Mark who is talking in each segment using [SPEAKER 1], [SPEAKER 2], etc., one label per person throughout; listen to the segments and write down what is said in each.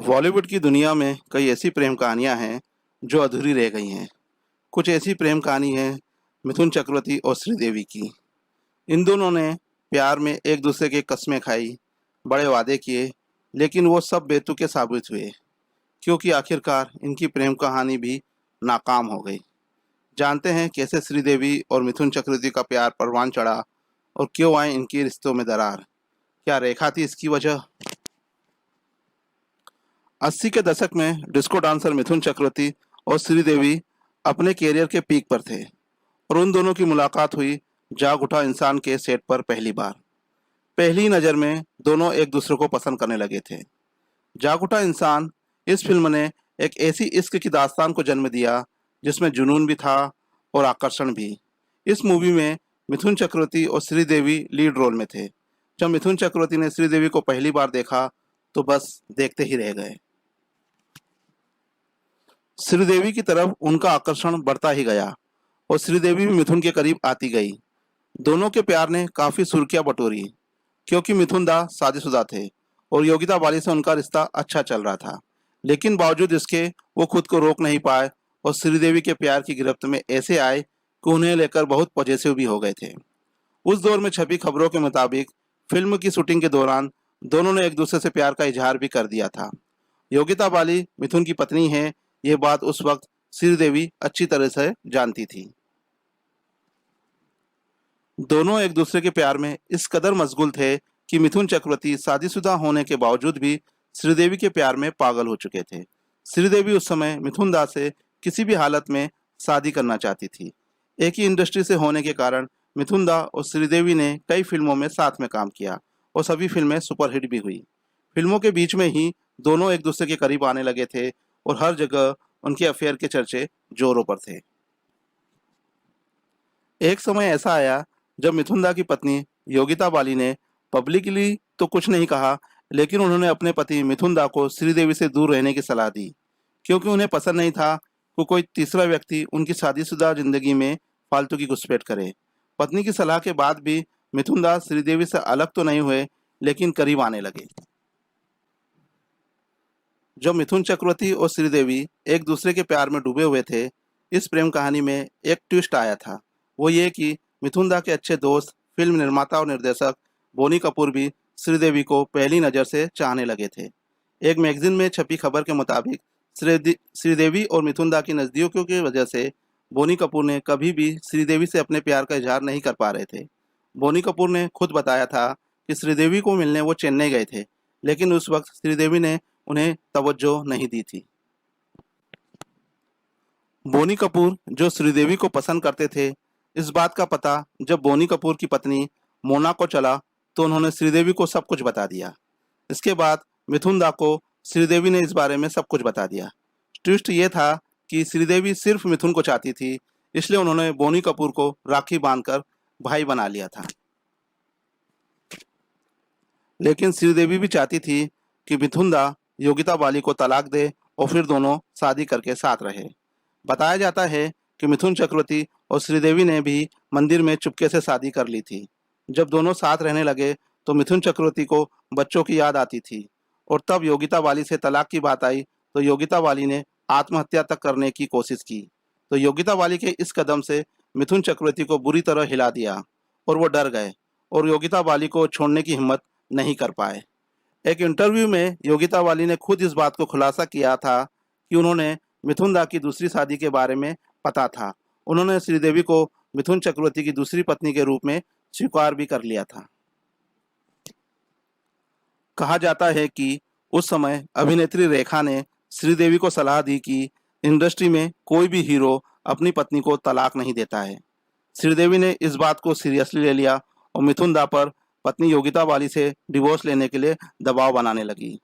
[SPEAKER 1] बॉलीवुड की दुनिया में कई ऐसी प्रेम कहानियां हैं जो अधूरी रह गई हैं। कुछ ऐसी प्रेम कहानी है मिथुन चक्रवर्ती और श्रीदेवी की। इन दोनों ने प्यार में एक दूसरे के कस्में खाई, बड़े वादे किए, लेकिन वो सब बेतुके साबित हुए क्योंकि आखिरकार इनकी प्रेम कहानी भी नाकाम हो गई। जानते हैं कैसे श्रीदेवी और मिथुन चक्रवर्ती का प्यार परवान चढ़ा और क्यों आए इनके रिश्तों में दरार। क्या रेखा थी इसकी वजह? 80 के दशक में डिस्को डांसर मिथुन चक्रवर्ती और श्रीदेवी अपने कैरियर के पीक पर थे और उन दोनों की मुलाकात हुई जाग उठा इंसान के सेट पर पहली बार। पहली नज़र में दोनों एक दूसरे को पसंद करने लगे थे। जाग उठा इंसान इस फिल्म ने एक ऐसी इश्क की दास्तान को जन्म दिया जिसमें जुनून भी था और आकर्षण भी। इस मूवी में मिथुन चक्रवर्ती और श्रीदेवी लीड रोल में थे। जब मिथुन चक्रवर्ती ने श्रीदेवी को पहली बार देखा तो बस देखते ही रह गए। श्रीदेवी की तरफ उनका आकर्षण बढ़ता ही गया और श्रीदेवी भी मिथुन के करीब आती गई। दोनों के प्यार ने काफी सुर्खियां बटोरी क्योंकि मिथुन दा शादीशुदा थे और योगिता बाली से उनका रिश्ता अच्छा चल रहा था। लेकिन बावजूद इसके वो खुद को रोक नहीं पाए और श्रीदेवी के प्यार की गिरफ्त में ऐसे आए कि उन्हें लेकर बहुत पॉजेसिव भी हो गए थे। उस दौर में छपी खबरों के मुताबिक फिल्म की शूटिंग के दौरान दोनों ने एक दूसरे से प्यार का इजहार भी कर दिया था। योगिता बाली मिथुन की पत्नी है, ये बात उस वक्त श्रीदेवी अच्छी तरह से जानती थी। दोनों एक दूसरे के प्यार में इस कदर मशगूल थे कि मिथुन चक्रवर्ती शादीशुदा होने के बावजूद भी श्रीदेवी के प्यार में पागल हो चुके थे। श्रीदेवी उस समय मिथुन दास से किसी भी हालत में शादी करना चाहती थी। एक ही इंडस्ट्री से होने के कारण मिथुन दा और श्रीदेवी ने कई फिल्मों में साथ में काम किया और सभी फिल्में सुपरहिट भी हुई। फिल्मों के बीच में ही दोनों एक दूसरे के करीब आने लगे थे और हर जगह उनके अफेयर के चर्चे जोरों पर थे। एक समय ऐसा आया जब मिथुन दा की पत्नी योगिता बाली ने पब्लिकली तो कुछ नहीं कहा, लेकिन उन्होंने अपने पति मिथुन दा को श्रीदेवी से दूर रहने की सलाह दी क्योंकि उन्हें पसंद नहीं था कि कोई तीसरा व्यक्ति उनकी शादीशुदा जिंदगी में फालतू की घुसपैठ करे। पत्नी की सलाह के बाद भी मिथुन दा श्रीदेवी से अलग तो नहीं हुए, लेकिन करीब आने लगे। जब मिथुन चक्रवर्ती और श्रीदेवी एक दूसरे के प्यार में डूबे हुए थे, इस प्रेम कहानी में एक ट्विस्ट आया था। वो ये कि मिथुन दा के अच्छे दोस्त फिल्म निर्माता और निर्देशक बोनी कपूर भी श्रीदेवी को पहली नज़र से चाहने लगे थे। एक मैगजीन में छपी खबर के मुताबिक श्रीदेवी और मिथुन दा की नज़दीकियों की वजह से बोनी कपूर ने कभी भी श्रीदेवी से अपने प्यार का इजहार नहीं कर पा रहे थे। बोनी कपूर ने खुद बताया था कि श्रीदेवी को मिलने वो चेन्नई गए थे, लेकिन उस वक्त श्रीदेवी ने उन्हें तवज्जो नहीं दी थी। बोनी कपूर जो श्रीदेवी को पसंद करते थे, इस बात का पता जब बोनी कपूर की पत्नी मोना को चला तो उन्होंने श्रीदेवी को सब कुछ बता दिया। इसके बाद मिथुन दा को श्रीदेवी ने इस बारे में सब कुछ बता दिया। ट्विस्ट ये था कि श्रीदेवी सिर्फ मिथुन को चाहती थी, इसलिए उन्होंने बोनी कपूर को राखी बांधकर भाई बना लिया था। लेकिन श्रीदेवी भी चाहती थी कि मिथुन दा योगिता बाली को तलाक दे और फिर दोनों शादी करके साथ रहे। बताया जाता है कि मिथुन चक्रवर्ती और श्रीदेवी ने भी मंदिर में चुपके से शादी कर ली थी। जब दोनों साथ रहने लगे तो मिथुन चक्रवर्ती को बच्चों की याद आती थी और तब योगिता बाली से तलाक की बात आई तो योगिता बाली ने आत्महत्या तक करने की कोशिश की। तो योगिता बाली के इस कदम से मिथुन चक्रवर्ती को बुरी तरह हिला दिया और वो डर गए और योगिता बाली को छोड़ने की हिम्मत नहीं कर पाए। एक इंटरव्यू में योगिता बाली ने खुद इस बात को खुलासा किया था कि उन्होंने मिथुन दा की दूसरी शादी के बारे में पता था। उन्होंने श्रीदेवी को मिथुन चक्रवर्ती की दूसरी पत्नी के रूप में स्वीकार भी कर लिया था। कहा जाता है कि उस समय अभिनेत्री रेखा ने श्रीदेवी को सलाह दी कि इंडस्ट्री में कोई भी हीरो अपनी पत्नी को तलाक नहीं देता है। श्रीदेवी ने इस बात को सीरियसली ले लिया और मिथुन दा पर पत्नी योगिता बाली से डिवोर्स लेने के लिए दबाव बनाने लगी।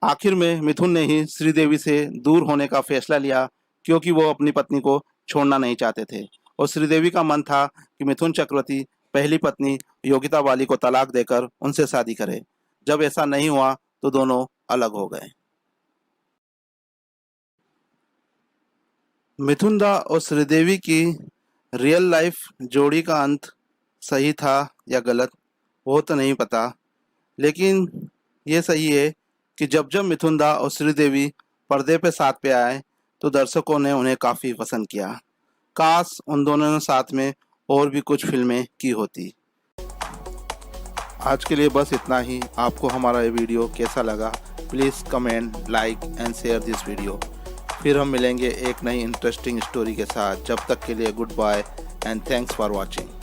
[SPEAKER 1] आखिर में मिथुन ने ही श्रीदेवी से दूर होने का फैसला लिया क्योंकि वो अपनी पत्नी को छोड़ना नहीं चाहते थे और श्रीदेवी का मन था कि मिथुन चक्रवर्ती पहली पत्नी योगिता बाली को तलाक देकर उनसे शादी करे। जब ऐसा नहीं हुआ तो दोनों अलग हो गए। मिथुन दा और श्रीदेवी की रियल लाइफ जोड़ी का अंत सही था या गलत वो तो नहीं पता, लेकिन ये सही है कि जब जब मिथुन दा और श्रीदेवी पर्दे पे साथ पे आए तो दर्शकों ने उन्हें काफ़ी पसंद किया। काश उन दोनों ने साथ में और भी कुछ फिल्में की होती। आज के लिए बस इतना ही। आपको हमारा ये वीडियो कैसा लगा please comment, like and share this video. फिर हम मिलेंगे एक नई इंटरेस्टिंग स्टोरी के साथ। जब तक के लिए good bye and thanks for watching.